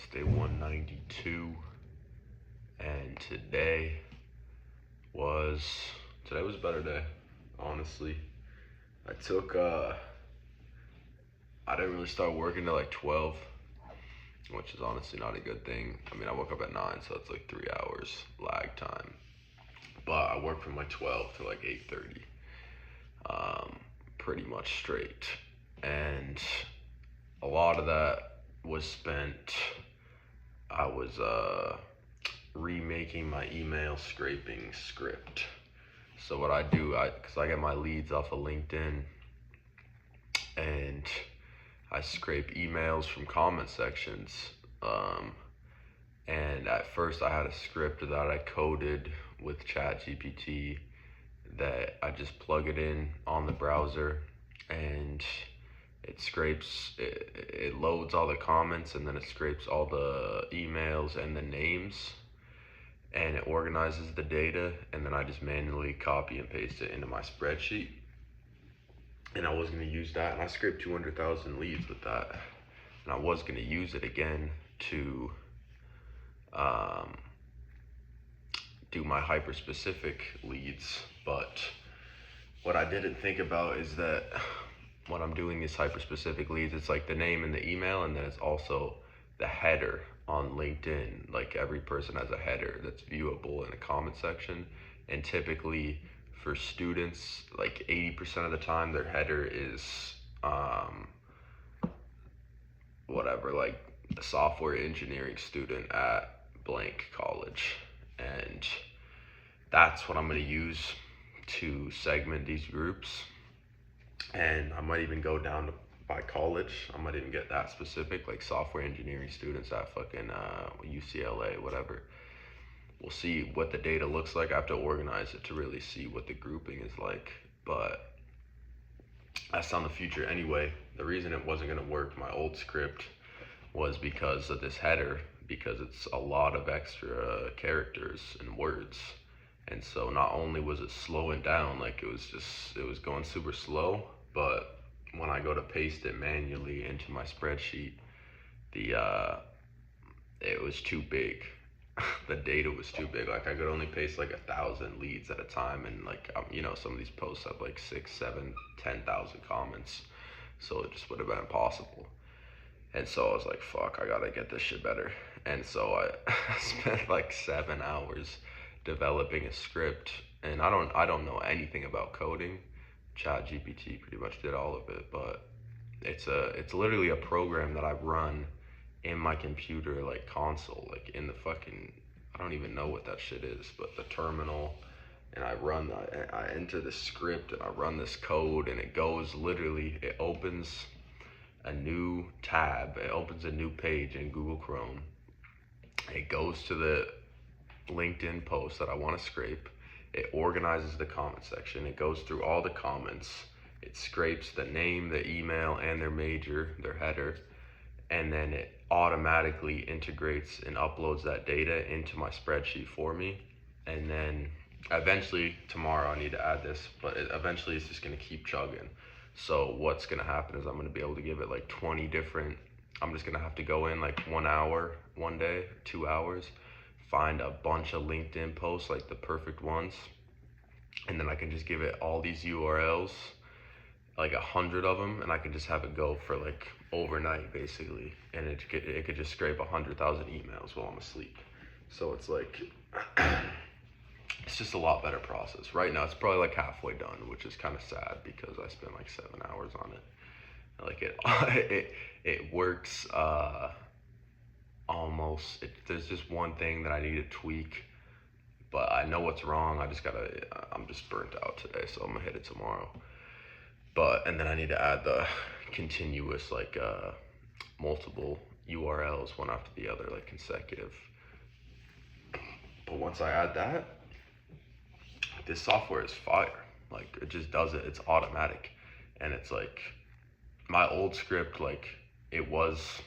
It's day 192, and today was a better day, honestly. I took I didn't really start working till like 12, which is honestly not a good thing. I mean, I woke up at 9, so it's like 3 hours lag time. But I worked from like 12 to like 8:30, um, pretty much straight, and a lot of that was spent. I was remaking my email scraping script. So what I do, because I get my leads off of LinkedIn, and I scrape emails from comment sections. And at first, I had a script that I coded with ChatGPT that I just plug it in on the browser, and it loads all the comments, and then it scrapes all the emails and the names, and it organizes the data, and then I just manually copy and paste it into my spreadsheet. And I was going to use that, and I scraped 200,000 leads with that, and I was going to use it again to do my hyper specific leads. But what I didn't think about is that when I'm doing these hyper specific leads, it's like the name and the email, and then it's also the header on LinkedIn. Like every person has a header that's viewable in a comment section, and typically for students, like 80% of the time, their header is whatever, like a software engineering student at blank college. And that's what I'm going to use to segment these groups. And I might even go down to by college. I might even get that specific, like software engineering students at fucking UCLA, whatever. We'll see what the data looks like. I have to organize it to really see what the grouping is like. But that's on the future anyway. The reason it wasn't going to work, my old script, was because of this header, because it's a lot of extra characters and words. And so not only was it slowing down, like it was going super slow, but when I go to paste it manually into my spreadsheet, it was too big. The data was too big. Like I could only paste like 1,000 leads at a time, and like some of these posts have like 6, 7, 10,000 comments, so it just would have been impossible. And so I was like, fuck, I gotta get this shit better. And so I spent like 7 hours developing a script, and I don't know anything about coding. ChatGPT pretty much did all of it, but it's literally a program that I run in my computer, like console, like in the fucking, I don't even know what that shit is, but the terminal. And I enter the script, and I run this code, and it goes literally, it opens a new tab, it opens a new page in Google Chrome. It goes to the LinkedIn post that I want to scrape. It organizes the comment section. It goes through all the comments. It scrapes the name, the email, and their header, and then it automatically integrates and uploads that data into my spreadsheet for me. And then eventually tomorrow I need to add this, but eventually it's just going to keep chugging. So what's going to happen is I'm going to be able to give it like 20 different, I'm just going to have to go in like 1 hour, one day, 2 hours, find a bunch of LinkedIn posts, like the perfect ones. And then I can just give it all these URLs, like 100 of them, and I can just have it go for like overnight basically. And it could just scrape 100,000 emails while I'm asleep. So it's like, it's just a lot better process. Right now, it's probably like halfway done, which is kind of sad because I spent like 7 hours on it. Like it works almost. There's just one thing that I need to tweak, but I know what's wrong. I'm just burnt out today, so I'm gonna hit it tomorrow. And then I need to add the continuous, like multiple URLs one after the other, like consecutive. But once I add that, this software is fire. Like it just does it. It's automatic. And it's like my old script, like it was,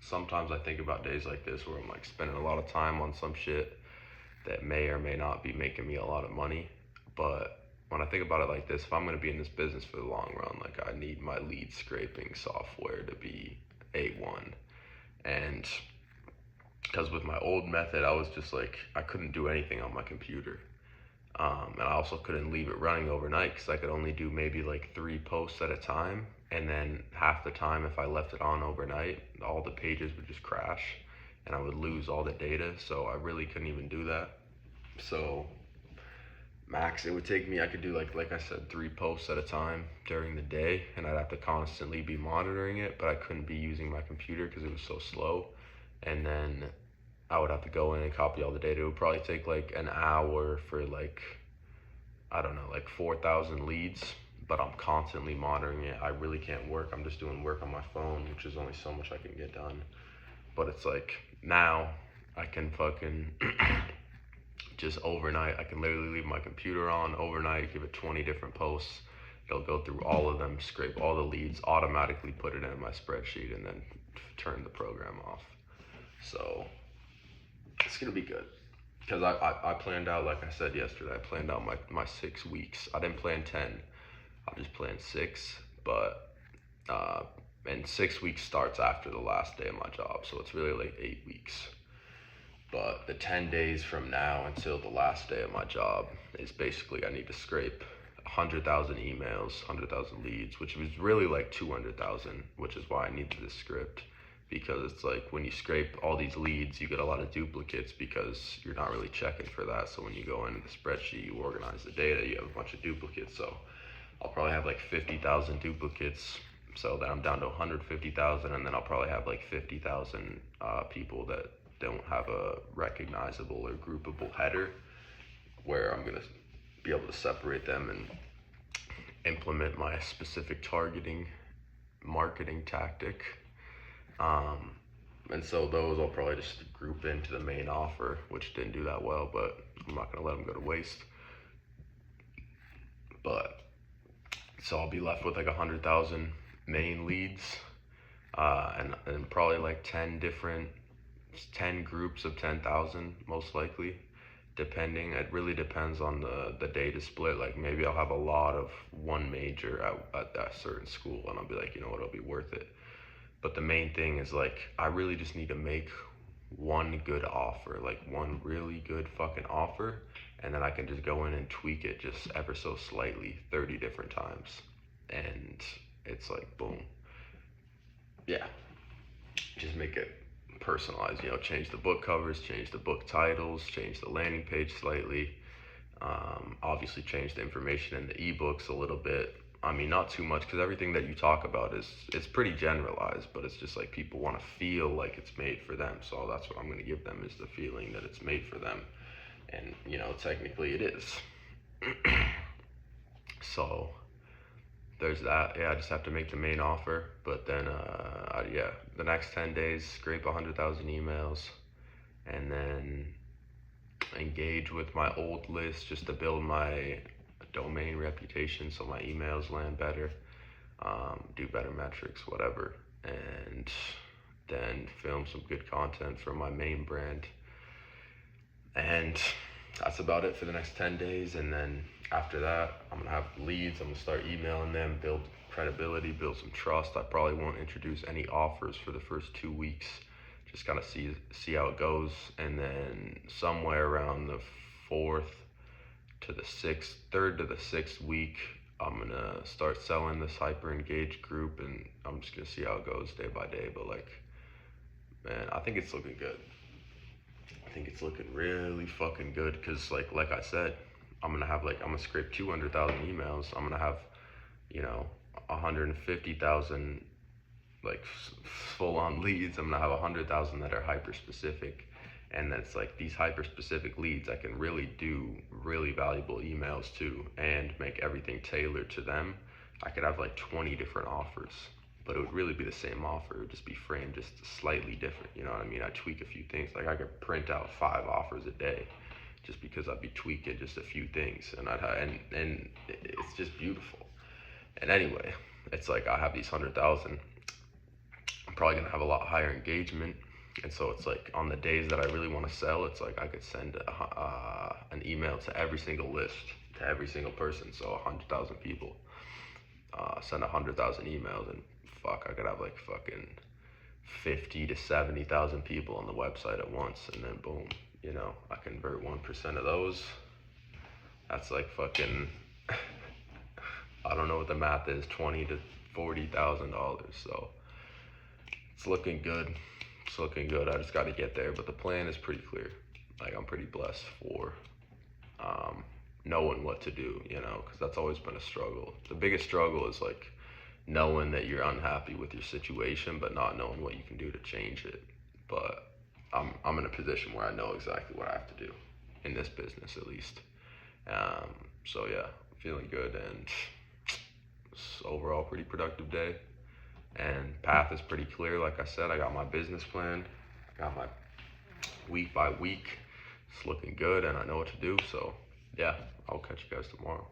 sometimes I think about days like this where I'm like spending a lot of time on some shit that may or may not be making me a lot of money. But when I think about it like this, if I'm going to be in this business for the long run, like I need my lead scraping software to be A1. And Because with my old method, I was just like, I couldn't do anything on my computer. And I also couldn't leave it running overnight because I could only do maybe like 3 posts at a time. And then half the time, if I left it on overnight, all the pages would just crash and I would lose all the data. So I really couldn't even do that. So max, it would take me, I could do like I said, 3 posts at a time during the day, and I'd have to constantly be monitoring it, but I couldn't be using my computer because it was so slow. And then I would have to go in and copy all the data. It would probably take like an hour for like, I don't know, like 4,000 leads, but I'm constantly monitoring it. I really can't work. I'm just doing work on my phone, which is only so much I can get done. But it's like now I can fucking just overnight, I can literally leave my computer on overnight, give it 20 different posts. It'll go through all of them, scrape all the leads, automatically put it in my spreadsheet, and then turn the program off. So it's gonna be good. Because I planned out, like I said yesterday, I planned out my 6 weeks. I didn't plan 10, I just planned 6. But, and 6 weeks starts after the last day of my job. So it's really like 8 weeks. But the 10 days from now until the last day of my job is basically I need to scrape 100,000 emails, 100,000 leads, which was really like 200,000, which is why I needed this script. Because it's like when you scrape all these leads, you get a lot of duplicates because you're not really checking for that. So when you go into the spreadsheet, you organize the data, you have a bunch of duplicates. So I'll probably have like 50,000 duplicates. So then I'm down to 150,000, and then I'll probably have like 50,000 people that don't have a recognizable or groupable header, where I'm gonna be able to separate them and implement my specific targeting marketing tactic. And so those I'll probably just group into the main offer, which didn't do that well, but I'm not gonna let them go to waste. But so I'll be left with like 100,000 main leads, and probably like 10 groups of 10,000 most likely, depending. It really depends on the data split. Like maybe I'll have a lot of one major at that certain school, and I'll be like, you know what, it'll be worth it. But the main thing is like, I really just need to make one good offer, like one really good fucking offer, and then I can just go in and tweak it just ever so slightly 30 different times. And it's like, boom. Yeah. Just make it personalized, change the book covers, change the book titles, change the landing page slightly. Obviously change the information in the ebooks a little bit. I mean, not too much, because everything that you talk about it's pretty generalized, but it's just like people want to feel like it's made for them. So that's what I'm going to give them, is the feeling that it's made for them. And, technically it is. So there's that. Yeah, I just have to make the main offer. But then, the next 10 days, scrape 100,000 emails, and then engage with my old list just to build my domain reputation so my emails land better, do better metrics, whatever. And then film some good content for my main brand. And that's about it for the next 10 days. And then after that, I'm gonna have leads. I'm gonna start emailing them, build credibility, build some trust. I probably won't introduce any offers for the first 2 weeks. Just kind of see how it goes. And then somewhere around the third to the sixth week, I'm gonna start selling this hyper engaged group, and I'm just gonna see how it goes day by day. But like, man, I think it's looking good. I think it's looking really fucking good, because like I said, I'm gonna scrape 200,000 emails. I'm gonna have 150,000 like full on leads. I'm gonna have 100,000 that are hyper specific, and that's like these hyper specific leads. I can really do really valuable emails too, and make everything tailored to them. I could have like 20 different offers, but it would really be the same offer. It would just be framed just slightly different. You know what I mean? I tweak a few things. Like I could print out 5 offers a day, just because I'd be tweaking just a few things, and and it's just beautiful. And anyway, it's like I have these 100,000. I'm probably gonna have a lot higher engagement, and so it's like on the days that I really want to sell, it's like I could send an email to every single list, to every single person. So 100,000 people, send 100,000 emails, and fuck, I could have like fucking 50 to 70,000 people on the website at once, and then boom, I convert 1% of those. That's like fucking, I don't know what the math is, $20,000 to $40,000. So it's looking good. It's looking good. I just got to get there, but the plan is pretty clear. Like, I'm pretty blessed for knowing what to do, because that's always been a struggle. The biggest struggle is like knowing that you're unhappy with your situation, but not knowing what you can do to change it. But I'm in a position where I know exactly what I have to do in this business, at least. So yeah, feeling good, and it's overall pretty productive day. And path is pretty clear. Like I said, I got my business plan. I got my week by week. It's looking good, and I know what to do. So yeah, I'll catch you guys tomorrow.